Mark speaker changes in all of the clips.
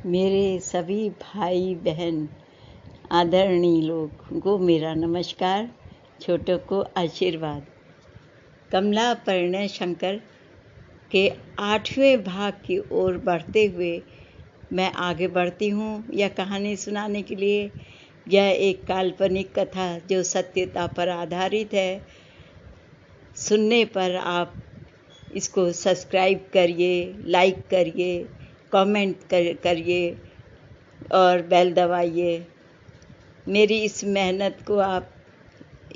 Speaker 1: मेरे सभी भाई बहन आदरणीय लोग को मेरा नमस्कार, छोटों को आशीर्वाद। कमला परिणय शंकर के 8वें भाग की ओर बढ़ते हुए मैं आगे बढ़ती हूँ। यह कहानी सुनाने के लिए यह एक काल्पनिक कथा जो सत्यता पर आधारित है। सुनने पर आप इसको सब्सक्राइब करिए, लाइक करिए, कमेंट करिए और बेल दबाइए। मेरी इस मेहनत को आप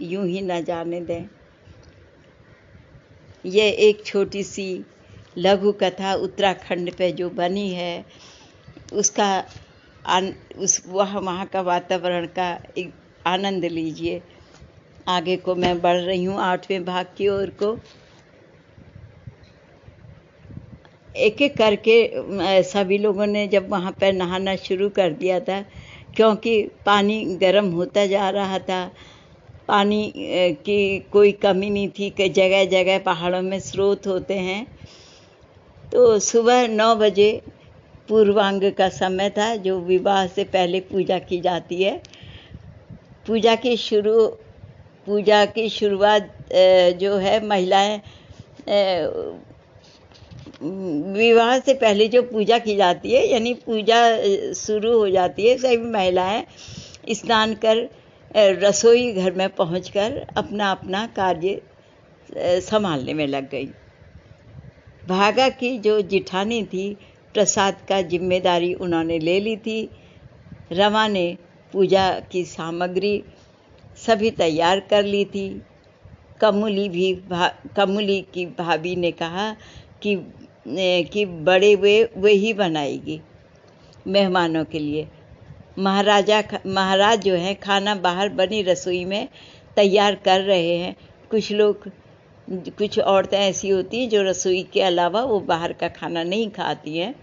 Speaker 1: यूं ही ना जाने दें। यह एक छोटी सी लघु कथा उत्तराखंड पे जो बनी है उसका वहाँ का वातावरण का एक आनंद लीजिए। आगे को मैं बढ़ रही हूँ 8वें भाग की ओर को। एक एक करके सभी लोगों ने जब वहाँ पर नहाना शुरू कर दिया था, क्योंकि पानी गर्म होता जा रहा था। पानी की कोई कमी नहीं थी कि जगह जगह पहाड़ों में स्रोत होते हैं। तो सुबह 9 बजे पूर्वांग का समय था, जो विवाह से पहले पूजा की जाती है। पूजा की शुरुआत जो है महिलाएं विवाह से पहले जो पूजा की जाती है, यानी पूजा शुरू हो जाती है, सभी महिलाएं स्नान कर रसोई घर में पहुंचकर अपना अपना कार्य संभालने में लग गई। भागा की जो जिठानी थी, प्रसाद का जिम्मेदारी उन्होंने ले ली थी। रमा ने पूजा की सामग्री सभी तैयार कर ली थी। कमली की भाभी ने कहा कि बड़े वे ही बनाएगी मेहमानों के लिए। महाराज जो हैं खाना बाहर बनी रसोई में तैयार कर रहे हैं। कुछ औरतें ऐसी होती हैं जो रसोई के अलावा वो बाहर का खाना नहीं खाती हैं।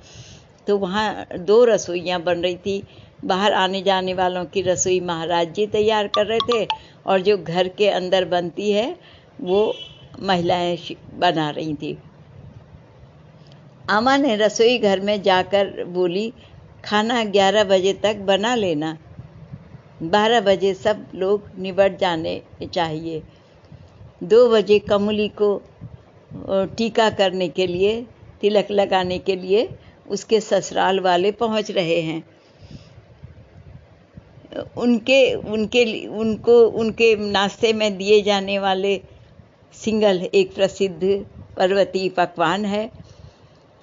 Speaker 1: तो वहाँ 2 रसोइयाँ बन रही थी। बाहर आने जाने वालों की रसोई महाराज जी तैयार कर रहे थे और जो घर के अंदर बनती है वो महिलाएं बना रही थी। अमा ने रसोई घर में जाकर बोली, खाना 11 बजे तक बना लेना, 12 बजे सब लोग निबट जाने चाहिए। 2 बजे कमली को टीका करने के लिए, तिलक लगाने के लिए उसके ससुराल वाले पहुंच रहे हैं। उनके नाश्ते में दिए जाने वाले सिंगल एक प्रसिद्ध पर्वतीय पकवान है,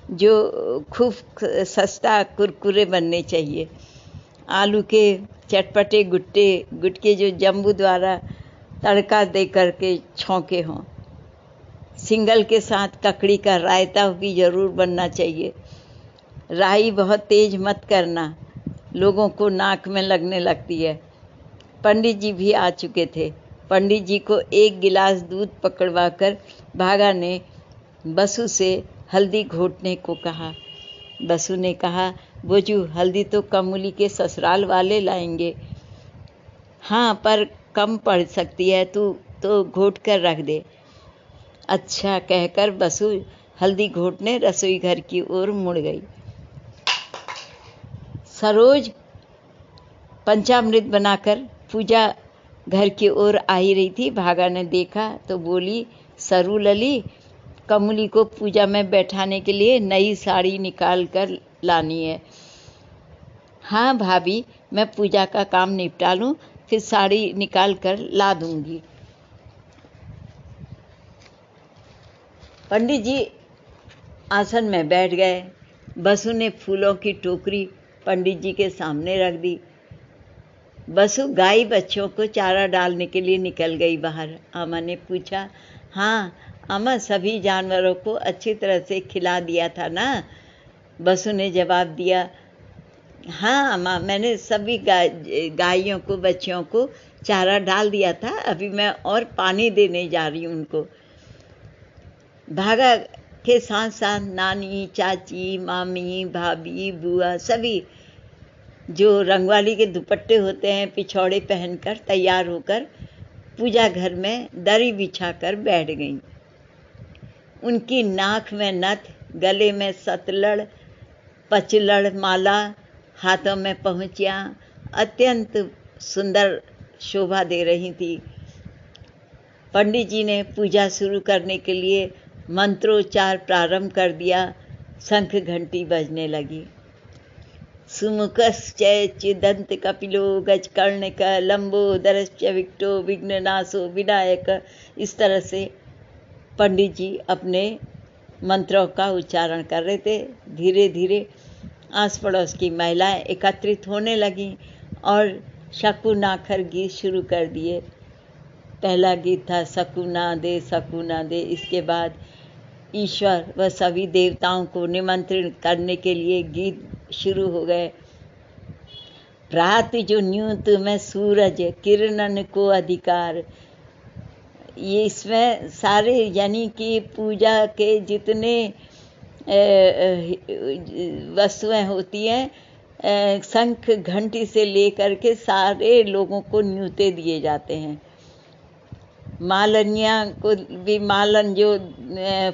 Speaker 1: जो खूब सस्ता कुरकुरे बनने चाहिए। आलू के चटपटे गुटके जो जम्बू द्वारा तड़का दे करके छौंके हों। सिंगल के साथ ककड़ी का रायता भी ज़रूर बनना चाहिए। राई बहुत तेज मत करना, लोगों को नाक में लगने लगती है। पंडित जी भी आ चुके थे। पंडित जी को 1 गिलास दूध पकड़वाकर भागा ने बसु से हल्दी घोटने को कहा। बसु ने कहा, बोझू हल्दी तो कमली के ससुराल वाले लाएंगे। हाँ, पर कम पड़ सकती है, तू तो घोट कर रख दे। अच्छा कहकर बसु हल्दी घोटने रसोई घर की ओर मुड़ गई। सरोज पंचामृत बनाकर पूजा घर की ओर आ ही रही थी। भागा ने देखा तो बोली, सरू लली, कमली को पूजा में बैठाने के लिए नई साड़ी निकाल कर लानी है। हाँ भाभी, मैं पूजा का काम निपटा लूँ, फिर साड़ी निकाल कर ला दूंगी। पंडित जी आसन में बैठ गए। बसु ने फूलों की टोकरी पंडित जी के सामने रख दी। बसु गाय बच्चों को चारा डालने के लिए निकल गई बाहर। अमा ने पूछा, हाँ अमा, सभी जानवरों को अच्छी तरह से खिला दिया था ना? बसु ने जवाब दिया, हाँ अमा, मैंने सभी गायों को बच्चों को चारा डाल दिया था। अभी मैं और पानी देने जा रही हूँ उनको। भागा के साथ साथ नानी, चाची, मामी, भाभी, बुआ सभी जो रंगवाली के दुपट्टे होते हैं पिछौड़े पहनकर तैयार होकर पूजा घर में दरी बिछाकर बैठ गईं। उनकी नाक में नथ, गले में सतलड़ पचलड़ माला हाथों में पहुँचियाँ अत्यंत सुंदर शोभा दे रही थी। पंडित जी ने पूजा शुरू करने के लिए मंत्रोच्चार प्रारंभ कर दिया। शंख घंटी बजने लगी। सुमुखश्च दंत कपिलो गजकर्णक लंबोदरश्च विकटो विघ्ननाशो विनायक। इस तरह से पंडित जी अपने मंत्रों का उच्चारण कर रहे थे। धीरे धीरे आस पड़ोस की महिलाएं एकत्रित होने लगीं और शकुनाखर गीत शुरू कर दिए। पहला गीत था शकुना दे। इसके बाद ईश्वर व सभी देवताओं को निमंत्रण करने के लिए गीत शुरू हो गए। प्रात जो न्यूत में सूरज किरणन को अधिकार। ये इसमें सारे यानी कि पूजा के जितने वस्तुएं होती हैं, शंख घंटी से लेकर के सारे लोगों को न्यूते दिए जाते हैं। मालनिया को भी मालन जो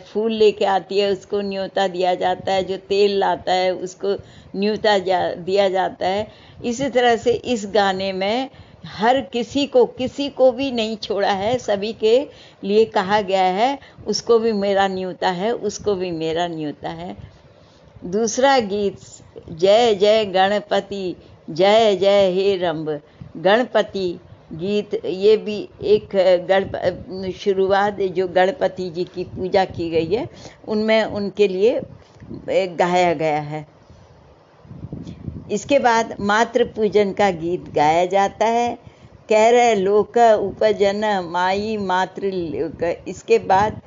Speaker 1: फूल लेके आती है उसको न्योता दिया जाता है। जो तेल लाता है उसको न्योता दिया जाता है। इसी तरह से इस गाने में हर किसी को भी नहीं छोड़ा है। सभी के लिए कहा गया है, उसको भी मेरा न्योता है, उसको भी मेरा न्योता है। दूसरा गीत जय जय गणपति जय जय हे रंभ। गणपति गीत, ये भी एक शुरुआत जो गणपति जी की पूजा की गई है उनमें उनके लिए गाया गया है। इसके बाद मातृ पूजन का गीत गाया जाता है। कैर लोक उपजन माई मातृ लोक। इसके बाद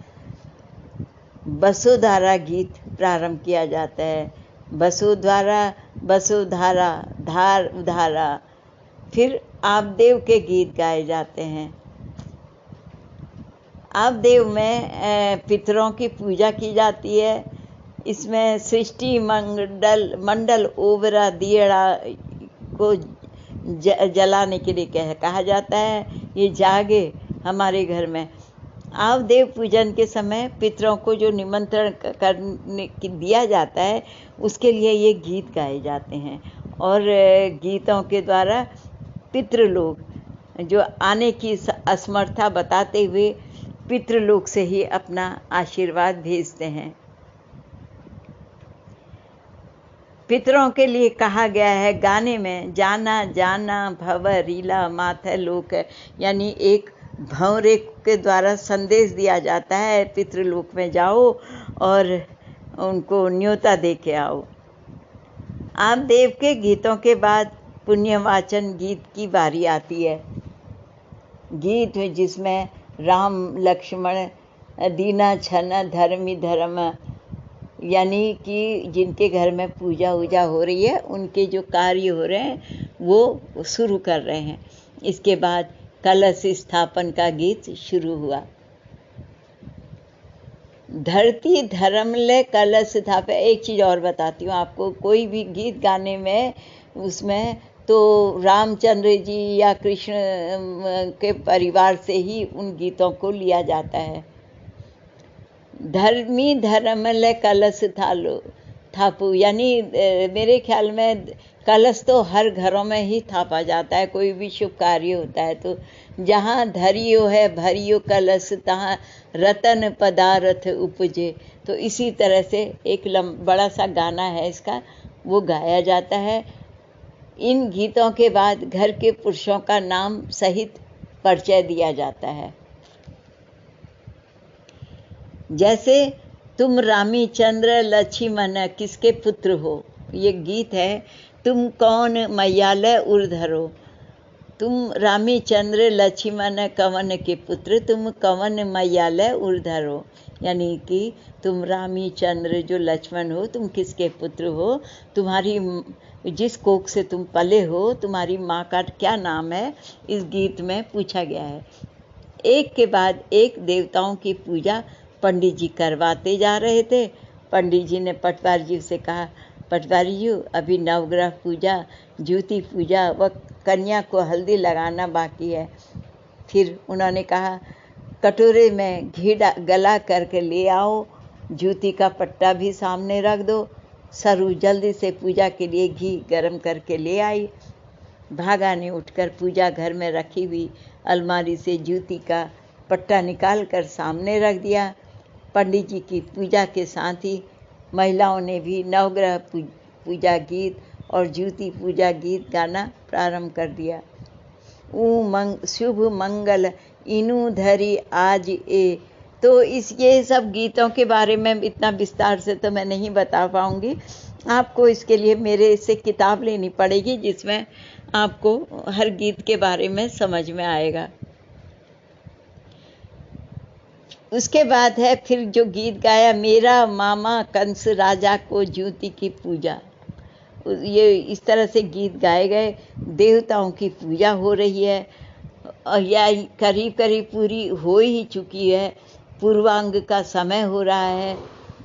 Speaker 1: वसुधारा गीत प्रारंभ किया जाता है। वसुधारा धार उधारा। फिर आपदेव के गीत गाए जाते हैं। आपदेव में पितरों की पूजा की जाती है। इसमें सृष्टि मंडल ओवरा दियड़ा को जलाने के लिए कहा जाता है। ये जागे हमारे घर में। आपदेव पूजन के समय पितरों को जो निमंत्रण करने दिया जाता है उसके लिए ये गीत गाए जाते हैं। और गीतों के द्वारा पितृलोक जो आने की असमर्थता बताते हुए पितृलोक से ही अपना आशीर्वाद भेजते हैं। पितरों के लिए कहा गया है गाने में, जाना जाना भव रीला माथे लोक। यानी एक भंवरे के द्वारा संदेश दिया जाता है, पितृलोक में जाओ और उनको न्योता दे के आओ। आपदेव के गीतों के बाद पुण्यवाचन गीत की बारी आती है। गीत जिसमें राम लक्ष्मण दीना छन धर्मी धर्म, यानी कि जिनके घर में पूजा वूजा हो रही है उनके जो कार्य हो रहे हैं वो शुरू कर रहे हैं। इसके बाद कलश स्थापन का गीत शुरू हुआ। धरती धर्म ले कलश स्थापन। एक चीज़ और बताती हूँ आपको, कोई भी गीत गाने में उसमें तो रामचंद्र जी या कृष्ण के परिवार से ही उन गीतों को लिया जाता है। धर्मी धर्म ले कलश थापू, यानी मेरे ख्याल में कलश तो हर घरों में ही थापा जाता है। कोई भी शुभ कार्य होता है तो जहाँ धरियो है भरियो कलश तहाँ रतन पदार्थ उपजे। तो इसी तरह से एक बड़ा सा गाना है इसका, वो गाया जाता है। इन गीतों के बाद घर के पुरुषों का नाम सहित परिचय दिया जाता है। जैसे तुम रामी चंद्र लक्ष्मण किसके पुत्र हो, ये गीत है। तुम कौन मैयालय उर्धरो। तुम रामी चंद्र लक्ष्मण कवन के पुत्र, तुम कवन मैयालय उर्धरो। यानी कि तुम रामी चंद्र जो लक्ष्मण हो, तुम किसके पुत्र हो, तुम्हारी जिस कोख से तुम पले हो, तुम्हारी माँ का क्या नाम है, इस गीत में पूछा गया है। एक के बाद एक देवताओं की पूजा पंडित जी करवाते जा रहे थे। पंडित जी ने पटवारी जी से कहा, पटवारी जी अभी नवग्रह पूजा, ज्योति पूजा व कन्या को हल्दी लगाना बाकी है। फिर उन्होंने कहा, कटोरे में घी गला करके ले आओ, ज्योति का पट्टा भी सामने रख दो सरू जल्दी से पूजा के लिए घी गरम करके ले आई। भागा ने उठकर पूजा घर में रखी हुई अलमारी से जूती का पट्टा निकाल कर सामने रख दिया। पंडित जी की पूजा के साथ ही महिलाओं ने भी नवग्रह पूजा गीत और जूती पूजा गीत गाना प्रारंभ कर दिया। शुभ मंगल इनु धरी आज ए। तो ये सब गीतों के बारे में इतना विस्तार से तो मैं नहीं बता पाऊंगी। आपको इसके लिए मेरे से किताब लेनी पड़ेगी जिसमें आपको हर गीत के बारे में समझ में आएगा। उसके बाद है फिर जो गीत गाया, मेरा मामा कंस राजा को जूती की पूजा। ये इस तरह से गीत गाए गए। देवताओं की पूजा हो रही है और या करीब करीब पूरी हो ही चुकी है। पूर्वांग का समय हो रहा है,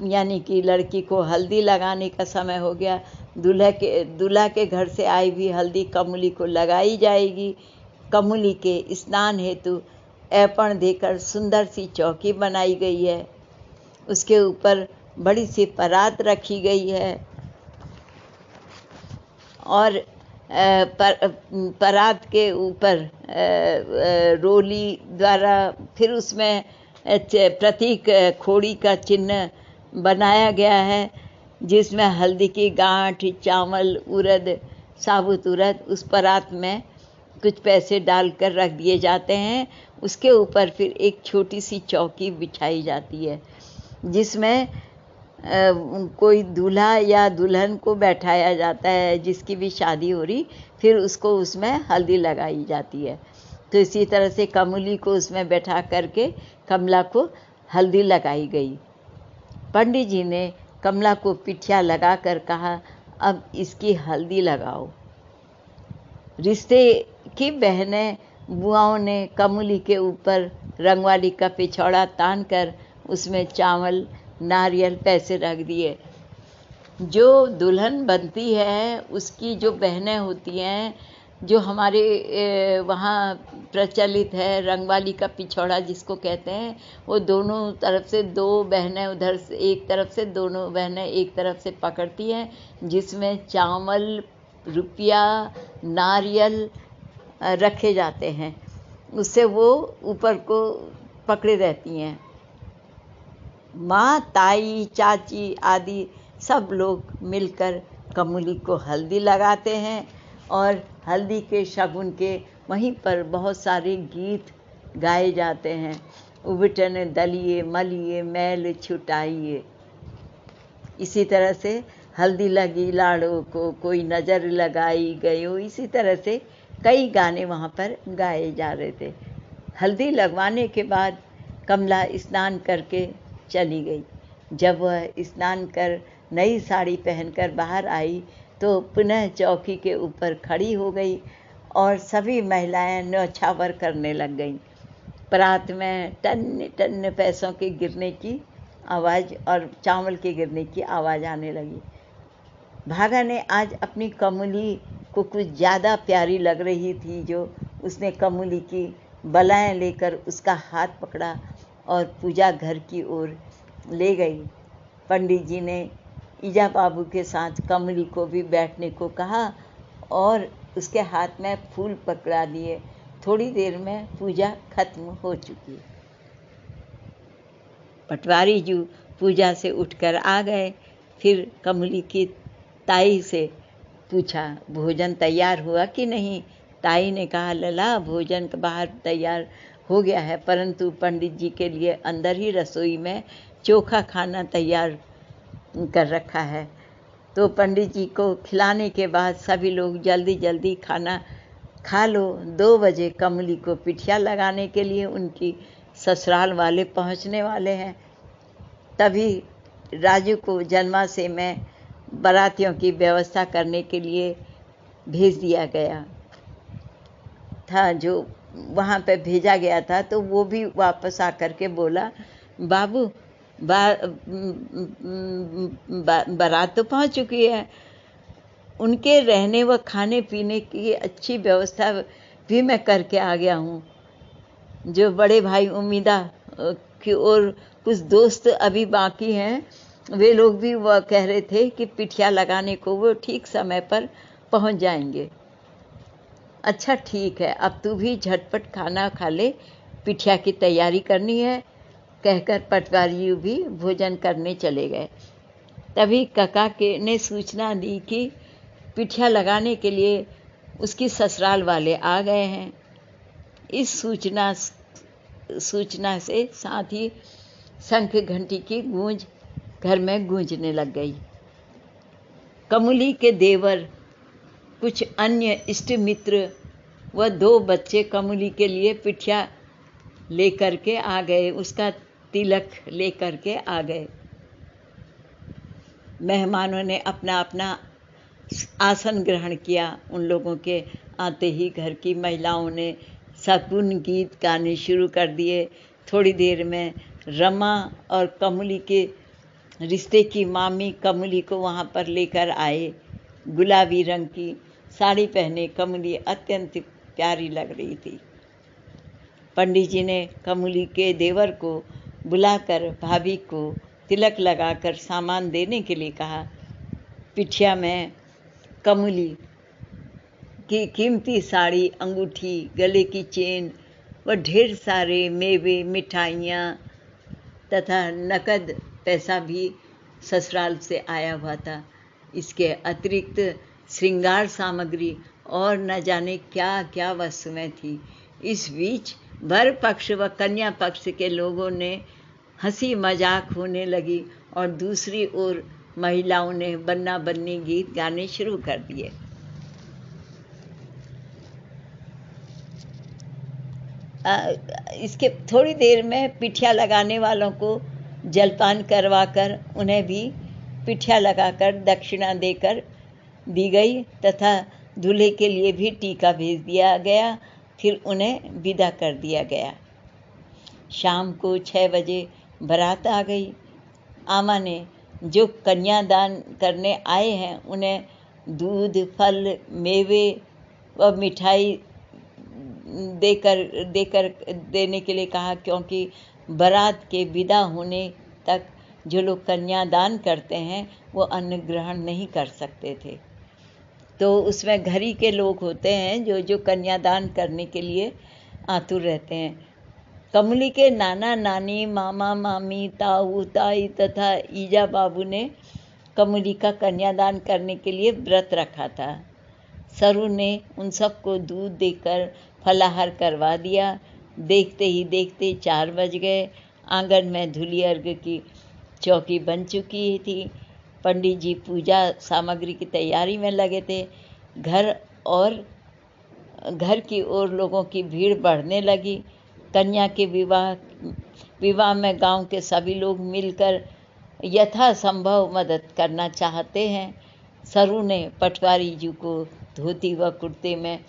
Speaker 1: यानी कि लड़की को हल्दी लगाने का समय हो गया। दूल्हा के घर से आई हुई हल्दी कमली को लगाई जाएगी। कमली के स्नान हेतु ऐपण देकर सुंदर सी चौकी बनाई गई है। उसके ऊपर बड़ी सी परात रखी गई है और परात के ऊपर रोली द्वारा फिर उसमें प्रतीक खोड़ी का चिन्ह बनाया गया है, जिसमें हल्दी की गांठ, चावल, उड़द, साबुत उड़द उस परात में कुछ पैसे डालकर रख दिए जाते हैं। उसके ऊपर फिर एक छोटी सी चौकी बिछाई जाती है जिसमें कोई दूल्हा या दुल्हन को बैठाया जाता है, जिसकी भी शादी हो रही, फिर उसको उसमें हल्दी लगाई जाती है। तो इसी तरह से कमली को उसमें बैठा करके कमला को हल्दी लगाई गई। पंडित जी ने कमला को पिठिया लगाकर कहा, अब इसकी हल्दी लगाओ। रिश्ते की बहनें बुआओं ने कमली के ऊपर रंगवाली का पिछौड़ा तान कर उसमें चावल, नारियल, पैसे रख दिए। जो दुल्हन बनती है उसकी जो बहनें होती हैं, जो हमारे वहाँ प्रचलित है, रंगवाली का पिछौड़ा जिसको कहते हैं, वो दोनों तरफ से दो बहनें उधर से एक तरफ से, दोनों बहनें एक तरफ से पकड़ती हैं, जिसमें चावल, रुपया, नारियल रखे जाते हैं। उससे वो ऊपर को पकड़े रहती हैं। माँ, ताई, चाची आदि सब लोग मिलकर कमली को हल्दी लगाते हैं और हल्दी के शगुन के वहीं पर बहुत सारे गीत गाए जाते हैं। उबटन दलिए, मलिए, मैल छुटाइए। इसी तरह से हल्दी लगी लाड़ों को, कोई नज़र लगाई गयो, इसी तरह से कई गाने वहाँ पर गाए जा रहे थे। हल्दी लगवाने के बाद कमला स्नान करके चली गई। जब वह स्नान कर नई साड़ी पहनकर बाहर आई तो पुनः चौकी के ऊपर खड़ी हो गई और सभी महिलाएं न्यौछावर करने लग गईं। परात में टन टन पैसों के गिरने की आवाज़ और चावल के गिरने की आवाज़ आने लगी। भागा ने आज अपनी कमली को कुछ ज़्यादा प्यारी लग रही थी, जो उसने कमली की बलाएं लेकर उसका हाथ पकड़ा और पूजा घर की ओर ले गई। पंडित जी ने ईजा बाबू के साथ कमली को भी बैठने को कहा और उसके हाथ में फूल पकड़ा दिए। थोड़ी देर में पूजा खत्म हो चुकी। पटवारी जी पूजा से उठकर आ गए। फिर कमली की ताई से पूछा, भोजन तैयार हुआ कि नहीं? ताई ने कहा, लला भोजन बाहर तैयार हो गया है, परंतु पंडित जी के लिए अंदर ही रसोई में चोखा खाना तैयार कर रखा है। तो पंडित जी को खिलाने के बाद सभी लोग जल्दी जल्दी खाना खा लो। 2 बजे कमली को पिठिया लगाने के लिए उनकी ससुराल वाले पहुंचने वाले हैं। तभी राजू को जन्माशय में बारातियों की व्यवस्था करने के लिए भेज दिया गया था। जो वहाँ पे भेजा गया था तो वो भी वापस आकर के बोला, बाबू बारात तो पहुँच चुकी है, उनके रहने व खाने पीने की अच्छी व्यवस्था भी मैं करके आ गया हूँ। जो बड़े भाई उम्मीदा की और कुछ दोस्त अभी बाकी हैं, वे लोग भी वह कह रहे थे कि पिठिया लगाने को वो ठीक समय पर पहुंच जाएंगे। अच्छा ठीक है, अब तू भी झटपट खाना खा ले, पिठिया की तैयारी करनी है, कहकर पटवारी भी भोजन करने चले गए। तभी काका के ने सूचना दी कि पिठिया लगाने के लिए उसकी ससुराल वाले आ गए हैं। इस सूचना से साथ ही शंख घंटी की गूंज घर में गूंजने लग गई। कमली के देवर, कुछ अन्य इष्ट मित्र व 2 बच्चे कमली के लिए पिठिया लेकर के आ गए, उसका तिलक लेकर के आ गए। मेहमानों ने अपना अपना आसन ग्रहण किया। उन लोगों के आते ही घर की महिलाओं ने शगुन गीत गाने शुरू कर दिए। थोड़ी देर में रमा और कमली के रिश्ते की मामी कमली को वहाँ पर लेकर आए। गुलाबी रंग की साड़ी पहने कमली अत्यंत प्यारी लग रही थी। पंडित जी ने कमली के देवर को बुलाकर भाभी को तिलक लगाकर सामान देने के लिए कहा। पिठिया में कमली की कीमती साड़ी, अंगूठी, गले की चेन व ढेर सारे मेवे, मिठाइयाँ तथा नकद पैसा भी ससुराल से आया हुआ था। इसके अतिरिक्त श्रृंगार सामग्री और न जाने क्या क्या वस्तुएं थी। इस बीच वर पक्ष व कन्या पक्ष के लोगों ने हंसी मजाक होने लगी और दूसरी ओर महिलाओं ने बन्ना बन्नी गीत गाने शुरू कर दिए। इसके थोड़ी देर में पिठिया लगाने वालों को जलपान करवाकर उन्हें भी पिठिया लगाकर दक्षिणा देकर दी गई तथा दूल्हे के लिए भी टीका भेज दिया गया। फिर उन्हें विदा कर दिया गया। शाम को 6 बजे बारात आ गई। आमा ने जो कन्यादान करने आए हैं उन्हें दूध, फल, मेवे व मिठाई देने के लिए कहा, क्योंकि बारात के विदा होने तक जो लोग कन्यादान करते हैं वो अन्न ग्रहण नहीं कर सकते थे। तो उसमें घर ही के लोग होते हैं जो कन्यादान करने के लिए आतुर रहते हैं। कमली के नाना नानी, मामा मामी, ताऊ ताई तथा ईजा बाबू ने कमली का कन्यादान करने के लिए व्रत रखा था। सरू ने उन सबको दूध देकर फलाहार करवा दिया। देखते ही देखते 4 बज गए। आंगन में धूली अर्घ की चौकी बन चुकी थी। पंडित जी पूजा सामग्री की तैयारी में लगे थे। घर की ओर लोगों की भीड़ बढ़ने लगी। कन्या के विवाह में गांव के सभी लोग मिलकर यथासंभव मदद करना चाहते हैं। सरू ने पटवारी जी को धोती व कुर्ते में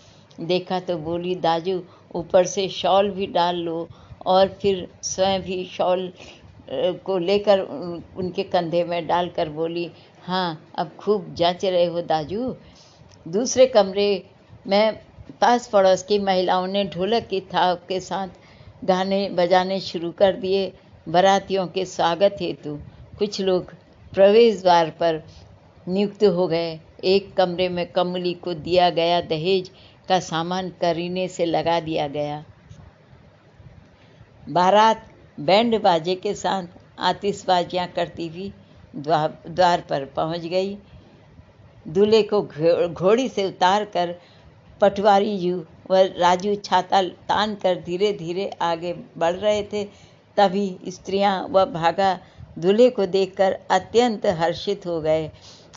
Speaker 1: देखा तो बोली, दाजू ऊपर से शॉल भी डाल लो, और फिर स्वयं भी शॉल को लेकर उनके कंधे में डालकर बोली, हाँ अब खूब जांच रहे हो दाजू। दूसरे कमरे में पास पड़ोस की महिलाओं ने ढोलक की थाप के साथ गाने बजाने शुरू कर दिए। बारातियों के स्वागत हेतु कुछ लोग प्रवेश द्वार पर नियुक्त हो गए। एक कमरे में कमली को दिया गया दहेज का सामान करीने से लगा दिया गया। बारात बैंड बाजे के साथ आतिशबाजियां करती हुई द्वार पर पहुंच गई। दूल्हे को घोड़ी से उतारकर पटवारी जी व राजू छाता तान कर धीरे धीरे आगे बढ़ रहे थे। तभी स्त्रियां व भागा दूल्हे को देखकर अत्यंत हर्षित हो गए।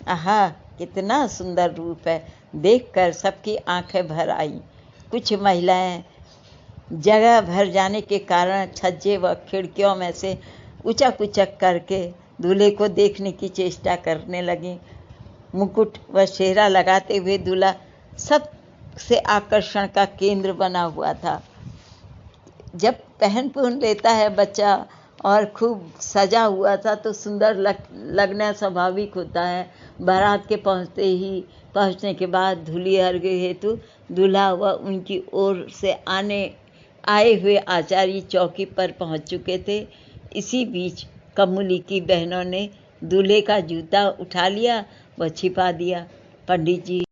Speaker 1: आहा, कितना सुंदर रूप है, देखकर सबकी आंखें भर आई। कुछ महिलाएं जगह भर जाने के कारण छज्जे व खिड़कियों में से उचक उचक करके दूल्हे को देखने की चेष्टा करने लगी। मुकुट व सेहरा लगाते हुए दूल्हा सबसे आकर्षण का केंद्र बना हुआ था। जब पहन लेता है बच्चा और खूब सजा हुआ था तो सुंदर लगना स्वाभाविक होता है। बारात के पहुंचने के बाद धूली अर्घ हेतु दूल्हा व उनकी ओर से आए हुए आचार्य चौकी पर पहुंच चुके थे। इसी बीच कमली की बहनों ने दूल्हे का जूता उठा लिया, वह छिपा दिया। पंडित जी